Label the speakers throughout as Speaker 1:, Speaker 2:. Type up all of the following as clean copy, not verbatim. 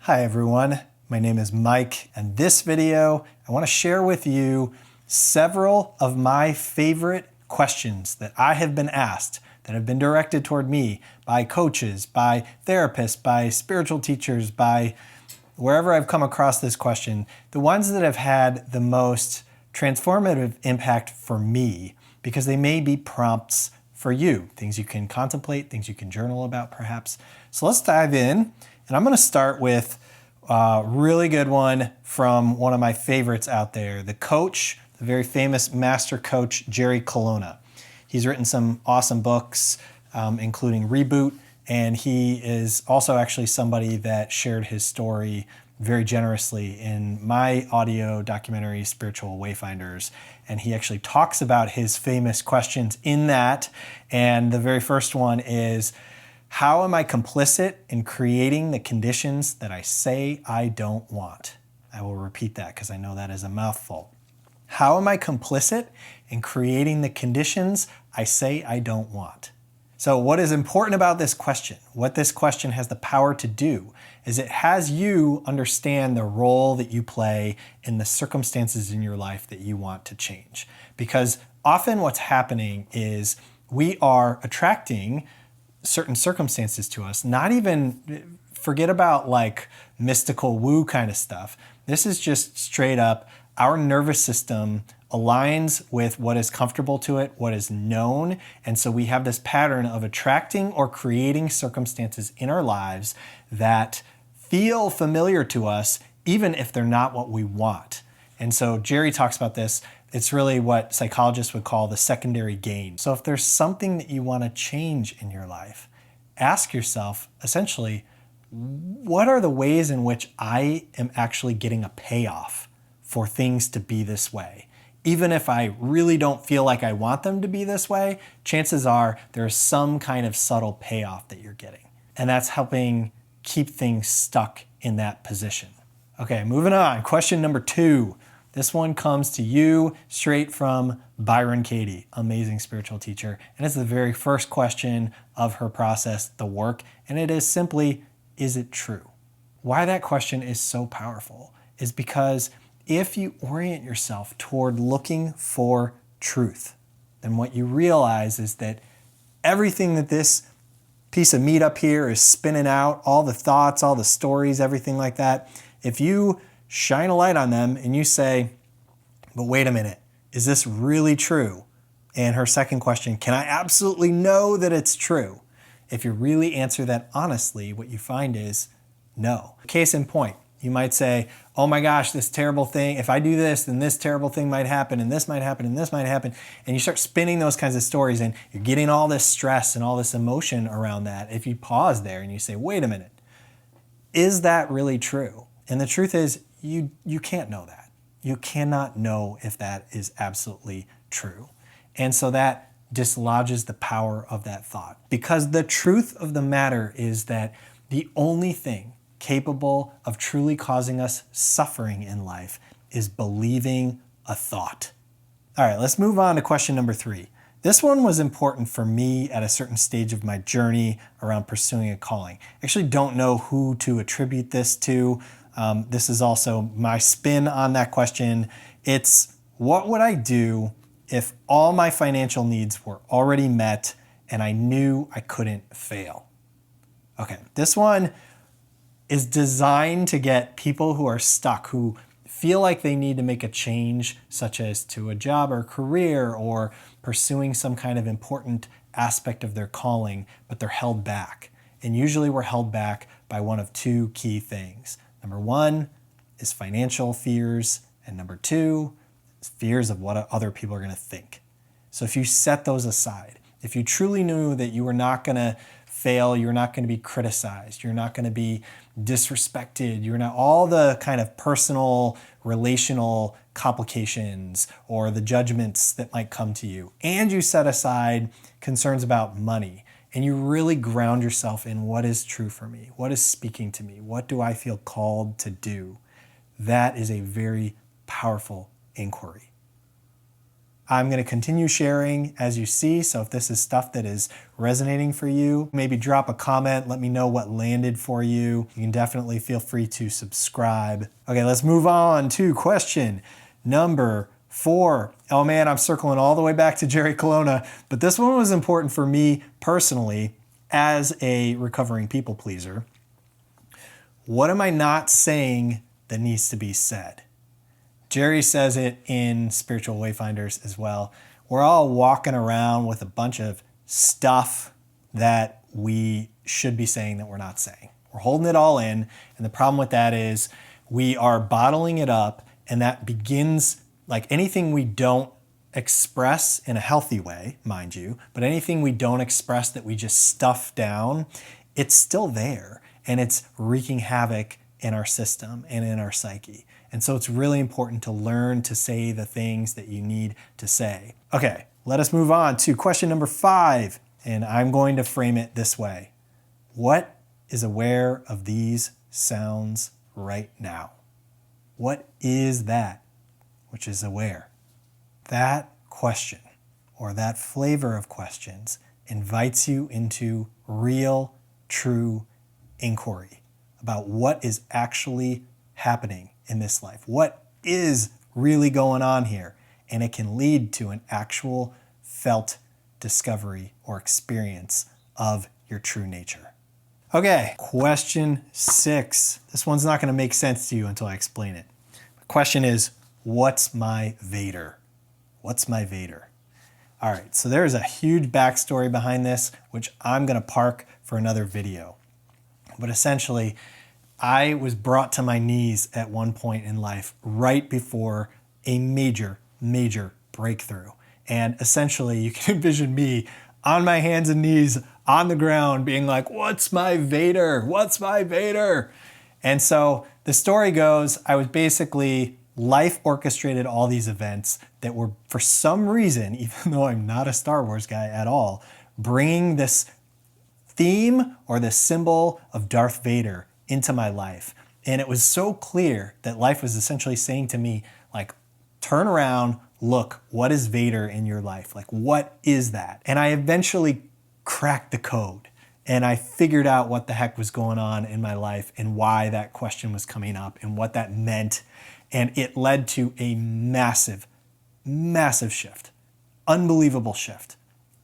Speaker 1: Hi everyone, my name is Mike, and this video I want to share with you several of my favorite questions that I have been asked that have been directed toward me by coaches, by therapists, by spiritual teachers, by wherever I've come across this question, the ones that have had the most transformative impact for me because they may be prompts for you, things you can contemplate, things you can journal about perhaps. So let's dive in. And I'm going to start with a really good one from one of my favorites out there, the very famous master coach, Jerry Colonna. He's written some awesome books, including Reboot, and he is also actually somebody that shared his story very generously in my audio documentary, Spiritual Wayfinders. And he actually talks about his famous questions in that. And the very first one is, how am I complicit in creating the conditions that I say I don't want? I will repeat that because I know that is a mouthful. How am I complicit in creating the conditions I say I don't want? So what is important about this question, what this question has the power to do, is it has you understand the role that you play in the circumstances in your life that you want to change. Because often what's happening is we are attracting certain circumstances to us, not even, forget about like mystical woo kind of stuff. This is just straight up, our nervous system aligns with what is comfortable to it, what is known. And so we have this pattern of attracting or creating circumstances in our lives that feel familiar to us, even if they're not what we want. And so Jerry talks about this. It's really what psychologists would call the secondary gain. So if there's something that you want to change in your life, ask yourself, essentially, what are the ways in which I am actually getting a payoff for things to be this way? Even if I really don't feel like I want them to be this way, chances are there's some kind of subtle payoff that you're getting. And that's helping keep things stuck in that position. Okay, moving on. Question number 2. This one comes to you straight from Byron Katie, amazing spiritual teacher. And it's the very first question of her process, the work. And it is simply, is it true? Why that question is so powerful is because if you orient yourself toward looking for truth, then what you realize is that everything that this piece of meat up here is spinning out, all the thoughts, all the stories, everything like that, if you shine a light on them and you say, but wait a minute, is this really true? And her second question, can I absolutely know that it's true? If you really answer that honestly, what you find is no. Case in point, you might say, oh my gosh, this terrible thing, if I do this, then this terrible thing might happen, and this might happen, and this might happen. And you start spinning those kinds of stories, and you're getting all this stress and all this emotion around that. If you pause there and you say, wait a minute, is that really true? And the truth is, you can't know that. You cannot know if that is absolutely true. And so that dislodges the power of that thought. Because the truth of the matter is that the only thing capable of truly causing us suffering in life is believing a thought. All right, let's move on to question number 3. This one was important for me at a certain stage of my journey around pursuing a calling. I actually don't know who to attribute this to. This is also my spin on that question. It's, what would I do if all my financial needs were already met and I knew I couldn't fail? Okay, this one is designed to get people who are stuck, who feel like they need to make a change, such as to a job or career or pursuing some kind of important aspect of their calling, but they're held back. And usually we're held back by one of 2 key things. Number 1 is financial fears, and number 2 is fears of what other people are going to think. So if you set those aside, if you truly knew that you were not going to fail, you're not going to be criticized, you're not going to be disrespected, you're not all the kind of personal, relational complications or the judgments that might come to you, and you set aside concerns about money, and you really ground yourself in what is true for me, what is speaking to me, what do I feel called to do, that is a very powerful inquiry. I'm going to continue sharing as you see. So if this is stuff that is resonating for you, maybe drop a comment. Let me know what landed for you. You can definitely feel free to subscribe. Okay, let's move on to question number 4. Oh man, I'm circling all the way back to Jerry Colonna, but this one was important for me personally as a recovering people pleaser. What am I not saying that needs to be said? Jerry says it in Spiritual Wayfinders as well. We're all walking around with a bunch of stuff that we should be saying that we're not saying. We're holding it all in, and the problem with that is we are bottling it up, and that begins, like anything we don't express in a healthy way, mind you, but anything we don't express that we just stuff down, it's still there, and it's wreaking havoc in our system and in our psyche. And so it's really important to learn to say the things that you need to say. Okay, let us move on to question number 5, and I'm going to frame it this way. What is aware of these sounds right now? What is that which is aware? That question, or that flavor of questions, invites you into real, true inquiry about what is actually happening in this life. What is really going on here? And it can lead to an actual felt discovery or experience of your true nature. Okay, question 6. This one's not going to make sense to you until I explain it. The question is, what's my Vader? What's my Vader? All right, so there's a huge backstory behind this, which I'm going to park for another video. But essentially, I was brought to my knees at one point in life right before a major, major breakthrough. And essentially, you can envision me on my hands and knees on the ground being like, what's my Vader? What's my Vader? And so the story goes, I was basically, life orchestrated all these events that were, for some reason, even though I'm not a Star Wars guy at all, bringing this theme or the symbol of Darth Vader into my life. And it was so clear that life was essentially saying to me, like, turn around, look, what is Vader in your life? Like, what is that? And I eventually cracked the code, and I figured out what the heck was going on in my life and why that question was coming up and what that meant. And it led to a massive, massive shift, unbelievable shift,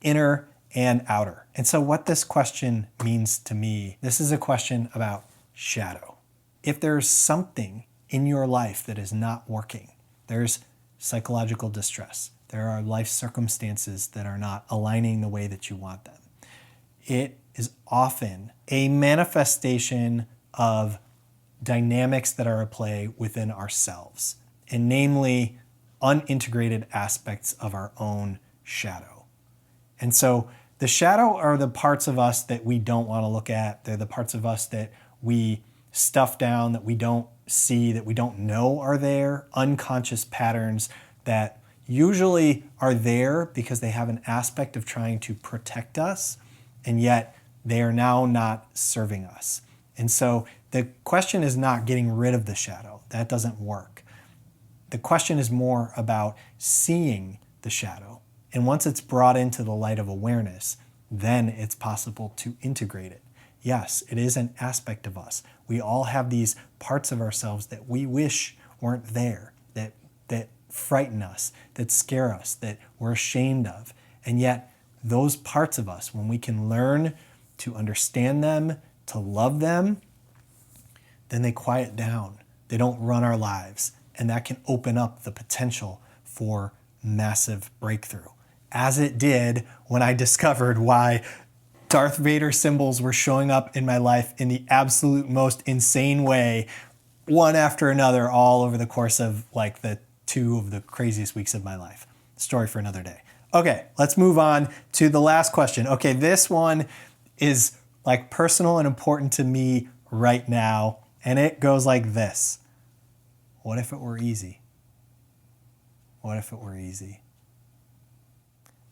Speaker 1: inner and outer. And so what this question means to me, this is a question about shadow. If there's something in your life that is not working, there's psychological distress, there are life circumstances that are not aligning the way that you want them, it is often a manifestation of dynamics that are at play within ourselves, and namely unintegrated aspects of our own shadow. And so the shadow are the parts of us that we don't want to look at. They're the parts of us that we stuff down, that we don't see, that we don't know are there, unconscious patterns that usually are there because they have an aspect of trying to protect us, and yet they are now not serving us. And so the question is not getting rid of the shadow. That doesn't work. The question is more about seeing the shadow. And once it's brought into the light of awareness, then it's possible to integrate it. Yes, it is an aspect of us. We all have these parts of ourselves that we wish weren't there, that frighten us, that scare us, that we're ashamed of. And yet, those parts of us, when we can learn to understand them, to love them, then they quiet down. They don't run our lives. And that can open up the potential for massive breakthrough, as it did when I discovered why Darth Vader symbols were showing up in my life in the absolute most insane way, one after another, all over the course of like the 2 of the craziest weeks of my life. Story for another day. Okay, let's move on to the last question. Okay, this one is like personal and important to me right now, and it goes like this. What if it were easy? What if it were easy?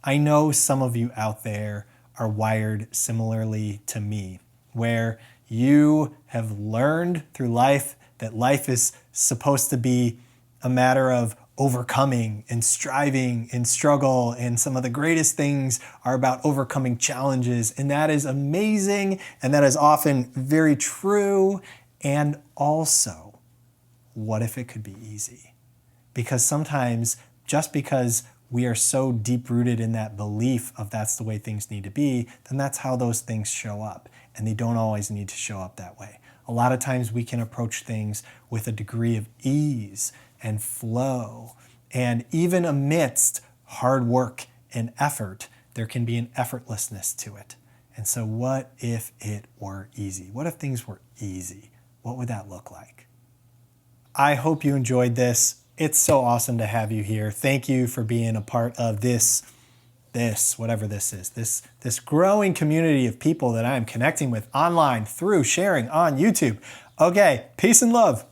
Speaker 1: I know some of you out there are wired similarly to me, where you have learned through life that life is supposed to be a matter of overcoming and striving and struggle, and some of the greatest things are about overcoming challenges, and that is amazing, and that is often very true. And also, what if it could be easy? Because sometimes, just because we are so deep-rooted in that belief of that's the way things need to be, then that's how those things show up, and they don't always need to show up that way. A lot of times we can approach things with a degree of ease and flow. And even amidst hard work and effort, there can be an effortlessness to it. And so what if it were easy? What if things were easy? What would that look like? I hope you enjoyed this. It's so awesome to have you here. Thank you for being a part of this, whatever this is, this growing community of people that I am connecting with online through sharing on YouTube. Okay, peace and love.